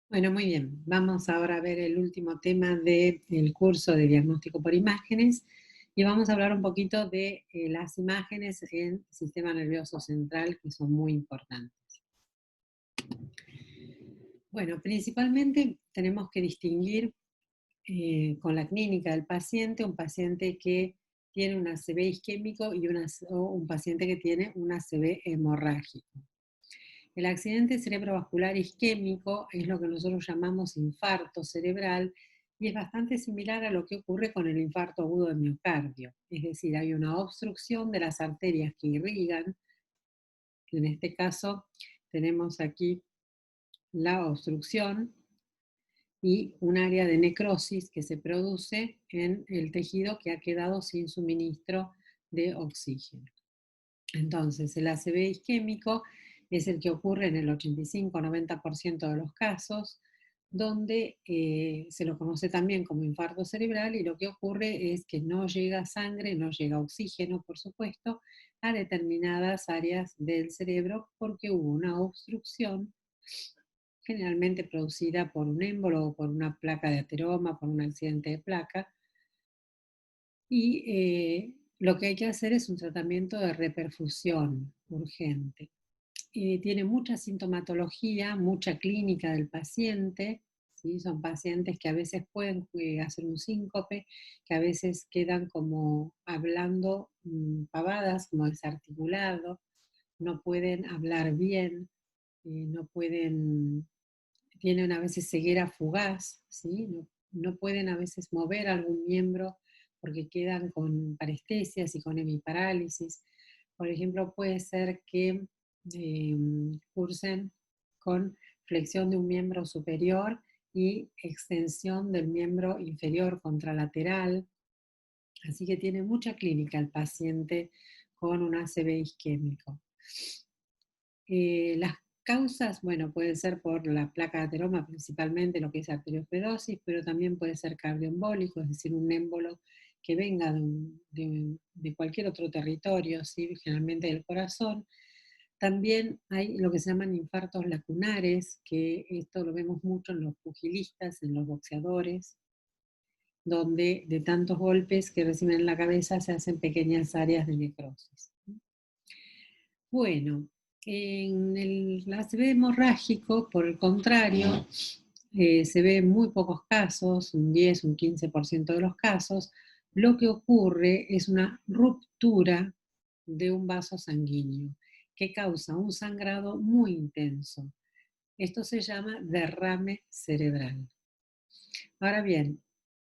Bueno, muy bien. Vamos ahora a ver el último tema del curso de diagnóstico por imágenes y vamos a hablar un poquito de las imágenes en sistema nervioso central que son muy importantes. Bueno, principalmente tenemos que distinguir con la clínica del paciente, un paciente que tiene un ACV isquémico y o un paciente que tiene un ACV hemorrágico. El accidente cerebrovascular isquémico es lo que nosotros llamamos infarto cerebral y es bastante similar a lo que ocurre con el infarto agudo de miocardio. Es decir, hay una obstrucción de las arterias que irrigan. En este caso tenemos aquí la obstrucción y un área de necrosis que se produce en el tejido que ha quedado sin suministro de oxígeno. Entonces, el ACV isquémico es el que ocurre en el 85-90% de los casos, donde se lo conoce también como infarto cerebral y lo que ocurre es que no llega sangre, no llega oxígeno, por supuesto, a determinadas áreas del cerebro porque hubo una obstrucción generalmente producida por un émbolo o por una placa de ateroma, por un accidente de placa, y lo que hay que hacer es un tratamiento de reperfusión urgente. Tiene mucha sintomatología, mucha clínica del paciente, ¿sí? Son pacientes que a veces pueden hacer un síncope, que a veces quedan como hablando pavadas, como desarticulado, no pueden hablar bien, no pueden, tienen a veces ceguera fugaz, ¿sí? No pueden a veces mover algún miembro porque quedan con parestesias y con hemiparálisis. Por ejemplo, puede ser que cursen con flexión de un miembro superior y extensión del miembro inferior contralateral. Así que tiene mucha clínica el paciente con un ACV isquémico. Las causas, bueno, pueden ser por la placa de ateroma, principalmente lo que es arteriosclerosis, pero también puede ser cardioembólico, es decir, un émbolo que venga de cualquier otro territorio, ¿sí? Generalmente del corazón. También hay lo que se llaman infartos lacunares, que esto lo vemos mucho en los pugilistas, en los boxeadores, donde de tantos golpes que reciben en la cabeza se hacen pequeñas áreas de necrosis. Bueno, en el ACV hemorrágico, por el contrario, se ve en muy pocos casos, un 10, un 15% de los casos, lo que ocurre es una ruptura de un vaso sanguíneo que causa un sangrado muy intenso. Esto se llama derrame cerebral. Ahora bien,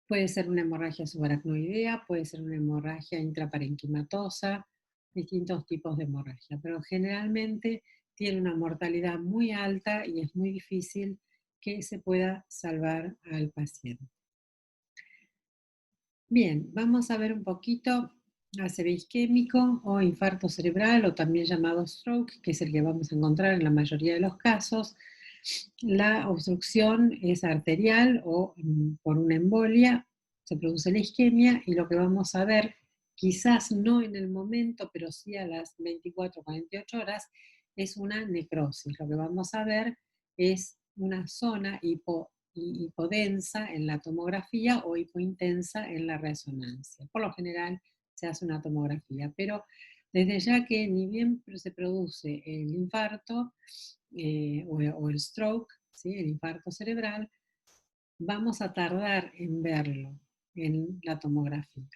puede ser una hemorragia subaracnoidea, puede ser una hemorragia intraparenquimatosa, distintos tipos de hemorragia, pero generalmente tiene una mortalidad muy alta y es muy difícil que se pueda salvar al paciente. Bien, vamos a ver un poquito ACV isquémico o infarto cerebral o también llamado stroke, que es el que vamos a encontrar en la mayoría de los casos. La obstrucción es arterial o por una embolia, se produce la isquemia y lo que vamos a ver, quizás no en el momento, pero sí a las 24 o 48 horas, es una necrosis. Lo que vamos a ver es una zona hipodensa en la tomografía o hipointensa en la resonancia. Por lo general se hace una tomografía, pero desde ya que ni bien se produce el infarto o el stroke, ¿sí? El infarto cerebral, vamos a tardar en verlo en la tomografía.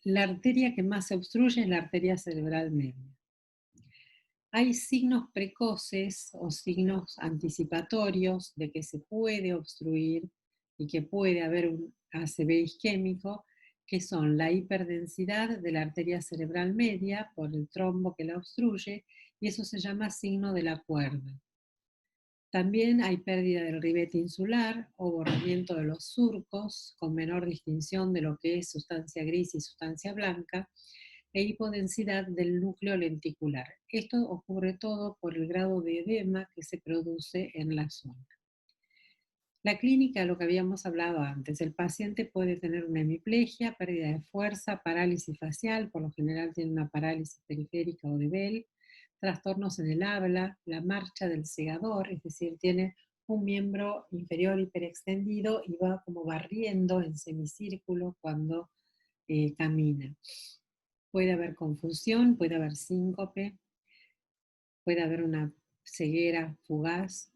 La arteria que más se obstruye es la arteria cerebral media. Hay signos precoces o signos anticipatorios de que se puede obstruir y que puede haber un ACV isquémico, que son la hiperdensidad de la arteria cerebral media por el trombo que la obstruye, y eso se llama signo de la cuerda. También hay pérdida del ribete insular o borramiento de los surcos, con menor distinción de lo que es sustancia gris y sustancia blanca, e hipodensidad del núcleo lenticular. Esto ocurre todo por el grado de edema que se produce en la zona. La clínica, lo que habíamos hablado antes, el paciente puede tener una hemiplegia, pérdida de fuerza, parálisis facial, por lo general tiene una parálisis periférica o de Bell, trastornos en el habla, la marcha del segador, es decir, tiene un miembro inferior hiperextendido y va como barriendo en semicírculo cuando camina. Puede haber confusión, puede haber síncope, puede haber una ceguera fugaz.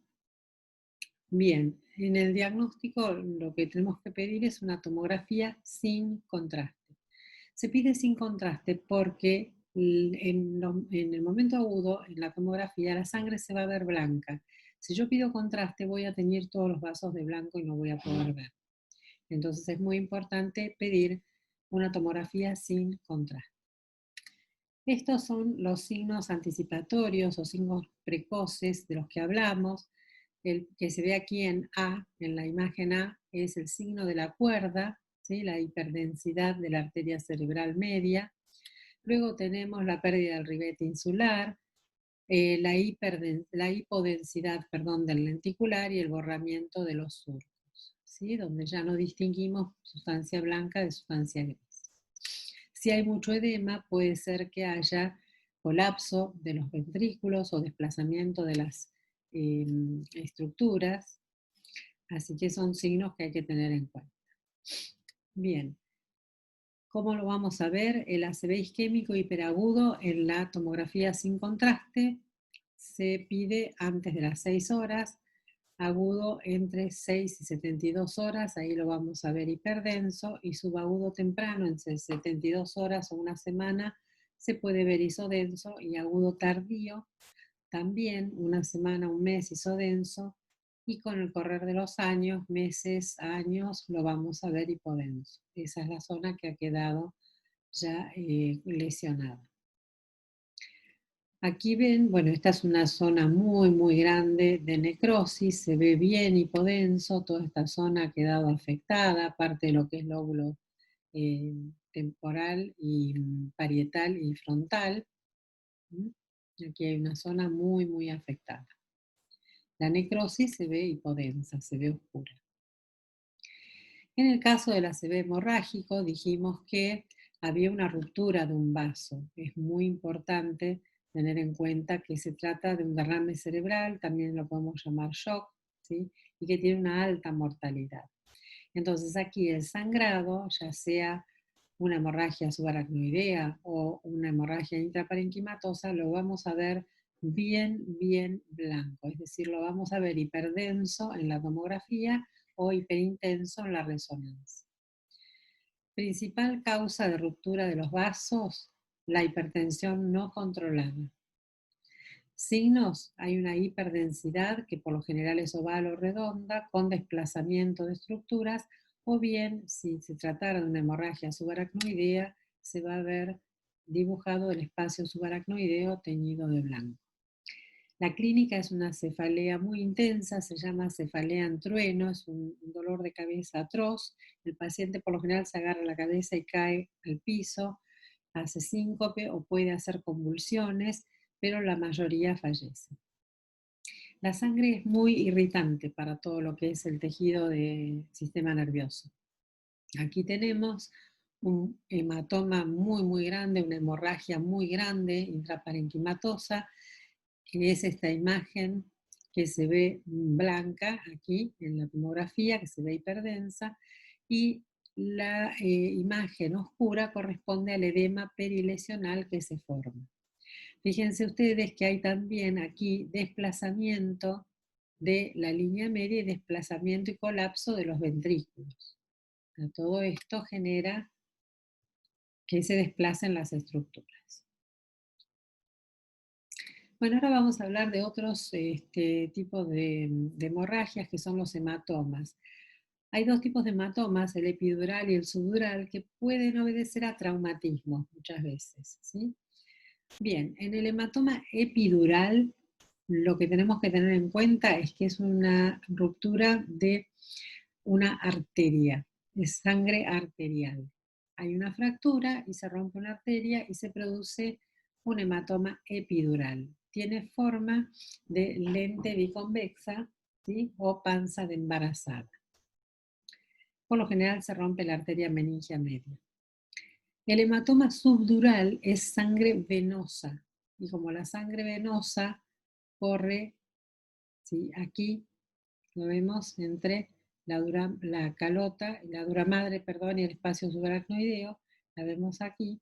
Bien, en el diagnóstico lo que tenemos que pedir es una tomografía sin contraste. Se pide sin contraste porque en el momento agudo, en la tomografía, la sangre se va a ver blanca. Si yo pido contraste, voy a teñir todos los vasos de blanco y no voy a poder ver. Entonces es muy importante pedir una tomografía sin contraste. Estos son los signos anticipatorios o signos precoces de los que hablamos. El que se ve aquí en A, en la imagen A, es el signo de la cuerda, ¿sí? La hiperdensidad de la arteria cerebral media. Luego tenemos la pérdida del ribete insular, la hipodensidad, del lenticular y el borramiento de los surcos, ¿sí? Donde ya no distinguimos sustancia blanca de sustancia gris. Si hay mucho edema, puede ser que haya colapso de los ventrículos o desplazamiento de las estructuras, así que son signos que hay que tener en cuenta. Bien, ¿cómo lo vamos a ver? El ACV isquémico hiperagudo en la tomografía sin contraste se pide antes de las 6 horas, agudo entre 6 y 72 horas, ahí lo vamos a ver hiperdenso, y subagudo temprano entre 72 horas o una semana se puede ver isodenso, y agudo tardío también una semana, un mes isodenso, y con el correr de los años, meses, años, lo vamos a ver hipodenso. Esa es la zona que ha quedado ya lesionada. Aquí ven, bueno, esta es una zona muy, muy grande de necrosis, se ve bien hipodenso, toda esta zona ha quedado afectada, parte de lo que es lóbulo temporal y parietal y frontal. Aquí hay una zona muy, muy afectada. La necrosis se ve hipodensa, se ve oscura. En el caso del ACV hemorrágico dijimos que había una ruptura de un vaso. Es muy importante tener en cuenta que se trata de un derrame cerebral, también lo podemos llamar shock, ¿sí? Y que tiene una alta mortalidad. Entonces aquí el sangrado, ya sea una hemorragia subaracnoidea o una hemorragia intraparenquimatosa, lo vamos a ver bien, bien blanco, es decir, lo vamos a ver hiperdenso en la tomografía o hiperintenso en la resonancia. Principal causa de ruptura de los vasos, la hipertensión no controlada. Signos, hay una hiperdensidad que por lo general es oval o redonda con desplazamiento de estructuras, o bien si se tratara de una hemorragia subaracnoidea se va a ver dibujado el espacio subaracnoideo teñido de blanco. La clínica es una cefalea muy intensa, se llama cefalea en trueno, es un dolor de cabeza atroz. El paciente por lo general se agarra la cabeza y cae al piso, hace síncope o puede hacer convulsiones, pero la mayoría fallece. La sangre es muy irritante para todo lo que es el tejido del sistema nervioso. Aquí tenemos un hematoma muy, muy grande, una hemorragia muy grande, intraparenquimatosa, que es esta imagen que se ve blanca aquí en la tomografía, que se ve hiperdensa, y la imagen oscura corresponde al edema perilesional que se forma. Fíjense ustedes que hay también aquí desplazamiento de la línea media y desplazamiento y colapso de los ventrículos. Todo esto genera que se desplacen las estructuras. Bueno, ahora vamos a hablar de otros tipos de hemorragias que son los hematomas. Hay dos tipos de hematomas, el epidural y el subdural, que pueden obedecer a traumatismos muchas veces, ¿sí? Bien, en el hematoma epidural lo que tenemos que tener en cuenta es que es una ruptura de una arteria, es sangre arterial. Hay una fractura y se rompe una arteria y se produce un hematoma epidural. Tiene forma de lente biconvexa, ¿sí? O panza de embarazada. Por lo general se rompe la arteria meningia media. El hematoma subdural es sangre venosa, y como la sangre venosa corre, ¿sí?, aquí Lo vemos entre la calota, la dura madre, perdón, y el espacio subaracnoideo. La vemos aquí.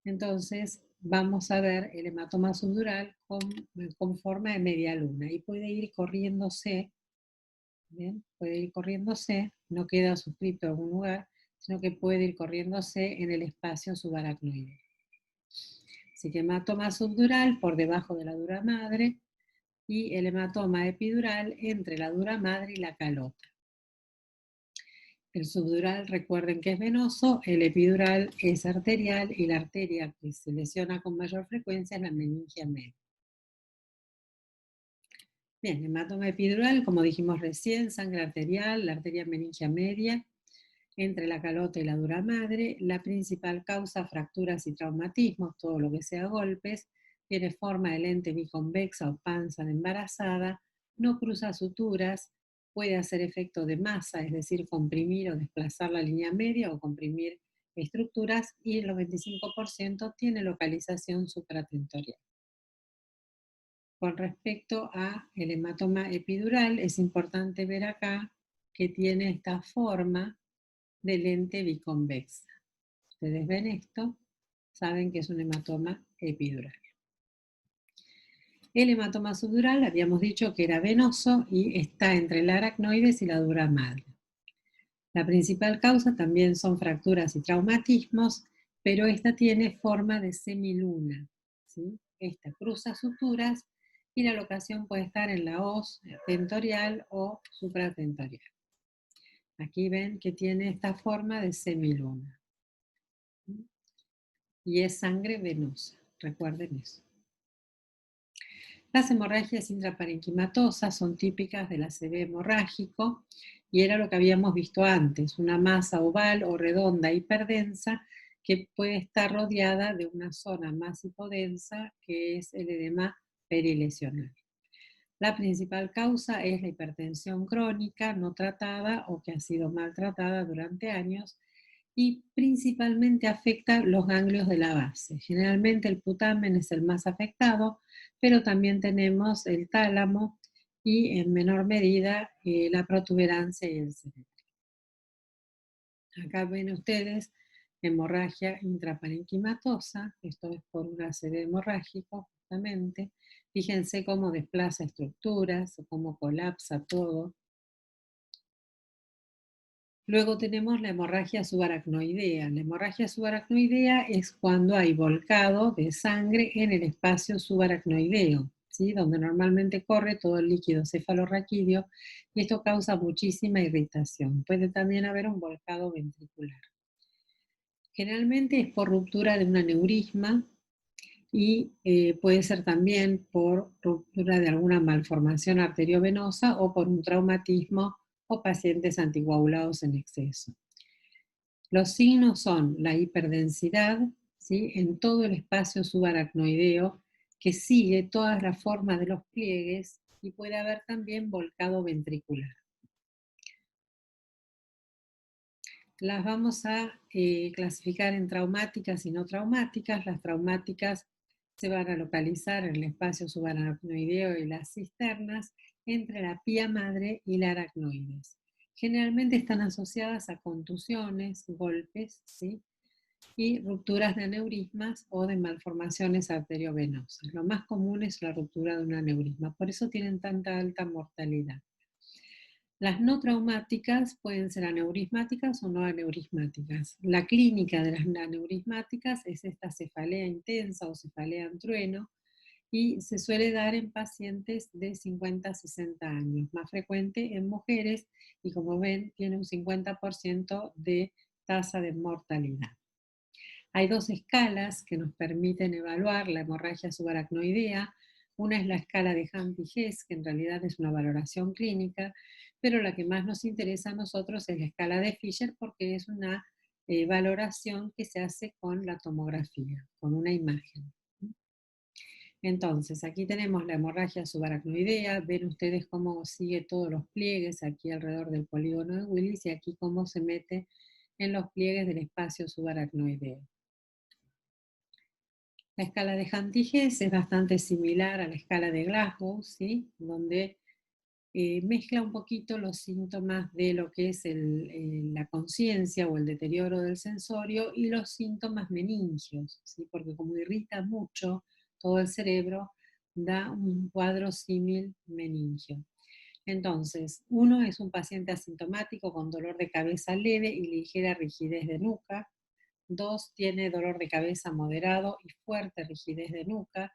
Entonces vamos a ver el hematoma subdural con forma de media luna y puede ir corriéndose, ¿bien? Puede ir corriéndose, no queda suscrito en algún lugar, sino que puede ir corriéndose en el espacio subaracnoideo. Así que hematoma subdural por debajo de la dura madre y el hematoma epidural entre la dura madre y la calota. El subdural, recuerden que es venoso, el epidural es arterial y la arteria que se lesiona con mayor frecuencia es la meningia media. Bien, hematoma epidural, como dijimos recién, sangre arterial, la arteria meningia media, entre la calota y la dura madre. La principal causa, fracturas y traumatismos, todo lo que sea golpes, tiene forma de lente biconvexa o panza de embarazada, no cruza suturas, puede hacer efecto de masa, es decir, comprimir o desplazar la línea media o comprimir estructuras, y el 95% tiene localización supratentorial. Con respecto a el hematoma epidural, es importante ver acá que tiene esta forma de lente biconvexa. Ustedes ven esto, saben que es un hematoma epidural. El hematoma subdural habíamos dicho que era venoso y está entre el aracnoides y la dura madre. La principal causa también son fracturas y traumatismos, pero esta tiene forma de semiluna, ¿sí? Esta cruza suturas y la locación puede estar en la hoz tentorial o supratentorial. Aquí ven que tiene esta forma de semiluna. Y es sangre venosa, recuerden eso. Las hemorragias intraparenquimatosas son típicas del ACV hemorrágico y era lo que habíamos visto antes, una masa oval o redonda hiperdensa que puede estar rodeada de una zona más hipodensa que es el edema perilesional. La principal causa es la hipertensión crónica no tratada o que ha sido maltratada durante años y principalmente afecta los ganglios de la base. Generalmente el putamen es el más afectado, pero también tenemos el tálamo y en menor medida la protuberancia y el cerebro. Acá ven ustedes hemorragia intraparenquimatosa, esto es por un ACV hemorrágico justamente. Fíjense cómo desplaza estructuras, cómo colapsa todo. Luego tenemos la hemorragia subaracnoidea. La hemorragia subaracnoidea es cuando hay volcado de sangre en el espacio subaracnoideo, ¿sí? Donde normalmente corre todo el líquido cefalorraquídeo, y esto causa muchísima irritación. Puede también haber un volcado ventricular. Generalmente es por ruptura de un aneurisma y puede ser también por ruptura de alguna malformación arteriovenosa o por un traumatismo o pacientes anticoagulados en exceso. Los signos son la hiperdensidad, ¿sí? En todo el espacio subaracnoideo que sigue todas las formas de los pliegues, y puede haber también volcado ventricular. Las vamos a clasificar en traumáticas y no traumáticas. Las traumáticas se van a localizar en el espacio subaracnoideo y las cisternas entre la pía madre y la aracnoides. Generalmente están asociadas a contusiones, golpes, ¿sí? Y rupturas de aneurismas o de malformaciones arteriovenosas. Lo más común es la ruptura de un aneurisma, por eso tienen tanta alta mortalidad. Las no traumáticas pueden ser aneurismáticas o no aneurismáticas. La clínica de las aneurismáticas es esta cefalea intensa o cefalea en trueno, y se suele dar en pacientes de 50 a 60 años, más frecuente en mujeres, y como ven tiene un 50% de tasa de mortalidad. Hay dos escalas que nos permiten evaluar la hemorragia subaracnoidea. Una es la escala de Hunt-Hess, que en realidad es una valoración clínica, pero la que más nos interesa a nosotros es la escala de Fisher, porque es una valoración que se hace con la tomografía, con una imagen. Entonces, aquí tenemos la hemorragia subaracnoidea. Ven ustedes cómo sigue todos los pliegues aquí alrededor del polígono de Willis, y aquí cómo se mete en los pliegues del espacio subaracnoideo. La escala de Hunt-Hess es bastante similar a la escala de Glasgow, ¿sí? Donde mezcla un poquito los síntomas de lo que es la conciencia o el deterioro del sensorio y los síntomas meningios, ¿sí? Porque como irrita mucho todo el cerebro, da un cuadro símil meningio. Entonces, uno es un paciente asintomático con dolor de cabeza leve y ligera rigidez de nuca. Dos, tiene dolor de cabeza moderado y fuerte rigidez de nuca,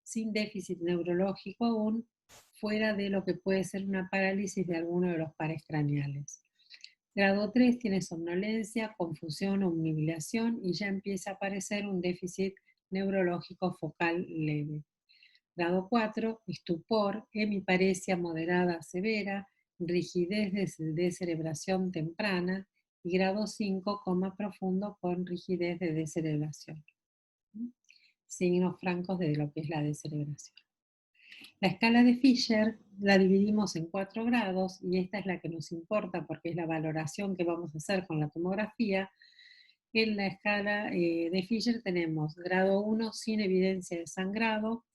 sin déficit neurológico aún, fuera de lo que puede ser una parálisis de alguno de los pares craneales. Grado 3 tiene somnolencia, confusión o obnubilación y ya empieza a aparecer un déficit neurológico focal leve. Grado 4, estupor, hemiparesia moderada severa, rigidez de descerebración temprana, y grado 5, coma profundo con rigidez de descerebración. Signos francos de lo que es la descerebración. La escala de Fisher la dividimos en 4 grados y esta es la que nos importa porque es la valoración que vamos a hacer con la tomografía. En la escala de Fisher tenemos grado 1 sin evidencia de sangrado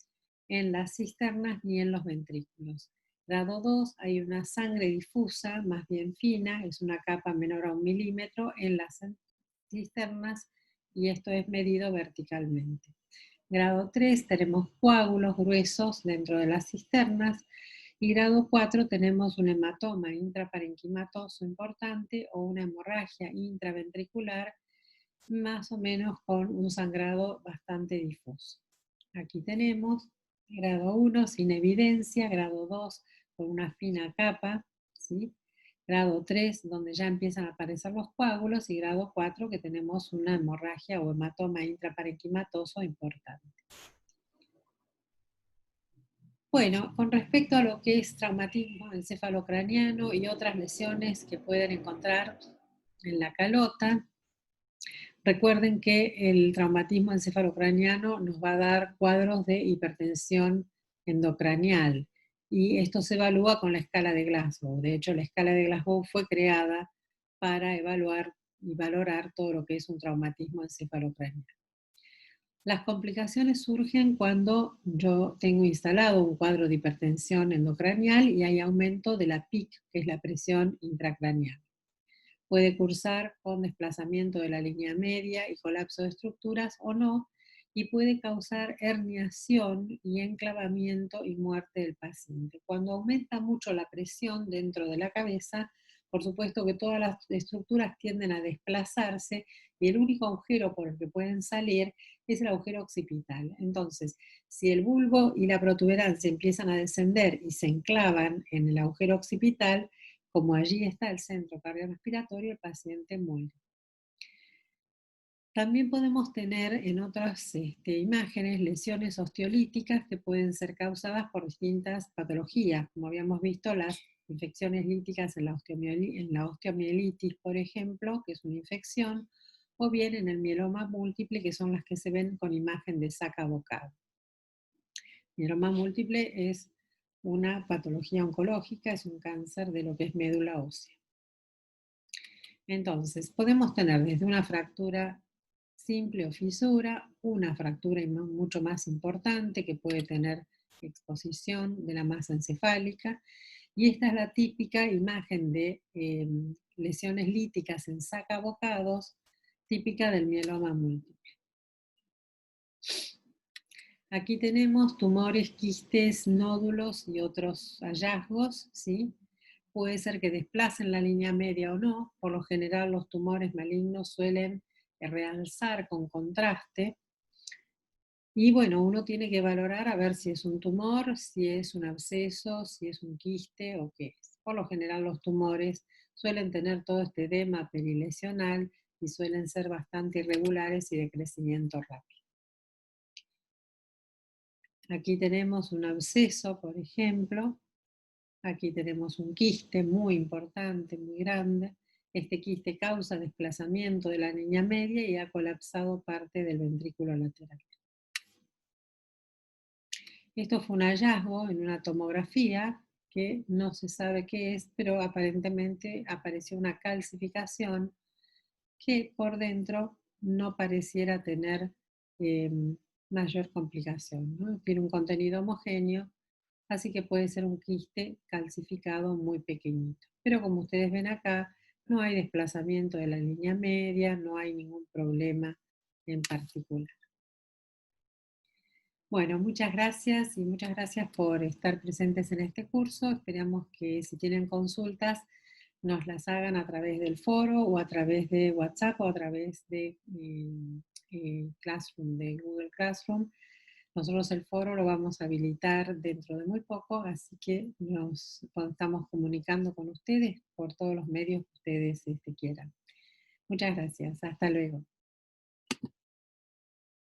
en las cisternas ni en los ventrículos. Grado 2 hay una sangre difusa, más bien fina, es una capa menor a 1 milímetro en las cisternas y esto es medido verticalmente. Grado 3 tenemos coágulos gruesos dentro de las cisternas y grado 4 tenemos un hematoma intraparenquimatoso importante o una hemorragia intraventricular más o menos con un sangrado bastante difuso. Aquí tenemos grado 1 sin evidencia, grado 2 con una fina capa, ¿sí? Grado 3 donde ya empiezan a aparecer los coágulos y grado 4 que tenemos una hemorragia o hematoma intraparenquimatoso importante. Bueno, con respecto a lo que es traumatismo encefalocraniano y otras lesiones que pueden encontrar en la calota, recuerden que el traumatismo encefalocraniano nos va a dar cuadros de hipertensión endocranial y esto se evalúa con la escala de Glasgow. De hecho, la escala de Glasgow fue creada para evaluar y valorar todo lo que es un traumatismo encefalocraniano. Las complicaciones surgen cuando yo tengo instalado un cuadro de hipertensión endocranial y hay aumento de la PIC, que es la presión intracraneal. Puede cursar con desplazamiento de la línea media y colapso de estructuras o no, y puede causar herniación y enclavamiento y muerte del paciente. Cuando aumenta mucho la presión dentro de la cabeza, por supuesto que todas las estructuras tienden a desplazarse y el único agujero por el que pueden salir es el agujero occipital. Entonces, si el bulbo y la protuberancia empiezan a descender y se enclavan en el agujero occipital, como allí está el centro cardiorrespiratorio, el paciente muere. También podemos tener en otras imágenes lesiones osteolíticas que pueden ser causadas por distintas patologías, como habíamos visto las infecciones líticas en la osteomielitis, por ejemplo, que es una infección, o bien en el mieloma múltiple, que son las que se ven con imagen de saca bocado. Mieloma múltiple es una patología oncológica, es un cáncer de lo que es médula ósea. Entonces, podemos tener desde una fractura simple o fisura, una fractura mucho más importante que puede tener exposición de la masa encefálica, y esta es la típica imagen de lesiones líticas en sacabocados, típica del mieloma múltiple. Aquí tenemos tumores, quistes, nódulos y otros hallazgos, ¿sí? Puede ser que desplacen la línea media o no. Por lo general los tumores malignos suelen realzar con contraste. Y bueno, uno tiene que valorar a ver si es un tumor, si es un absceso, si es un quiste o qué es. Por lo general los tumores suelen tener todo este edema perilesional y suelen ser bastante irregulares y de crecimiento rápido. Aquí tenemos un absceso, por ejemplo. Aquí tenemos un quiste muy importante, muy grande. Este quiste causa desplazamiento de la línea media y ha colapsado parte del ventrículo lateral. Esto fue un hallazgo en una tomografía que no se sabe qué es, pero aparentemente apareció una calcificación que por dentro no pareciera tener mayor complicación, ¿no? Tiene un contenido homogéneo, así que puede ser un quiste calcificado muy pequeñito. Pero como ustedes ven acá, no hay desplazamiento de la línea media, no hay ningún problema en particular. Bueno, muchas gracias y muchas gracias por estar presentes en este curso. Esperamos que si tienen consultas nos las hagan a través del foro o a través de WhatsApp o a través de Classroom, de Google Classroom. Nosotros el foro lo vamos a habilitar dentro de muy poco, así que nos estamos comunicando con ustedes por todos los medios que ustedes quieran. Muchas gracias. Hasta luego.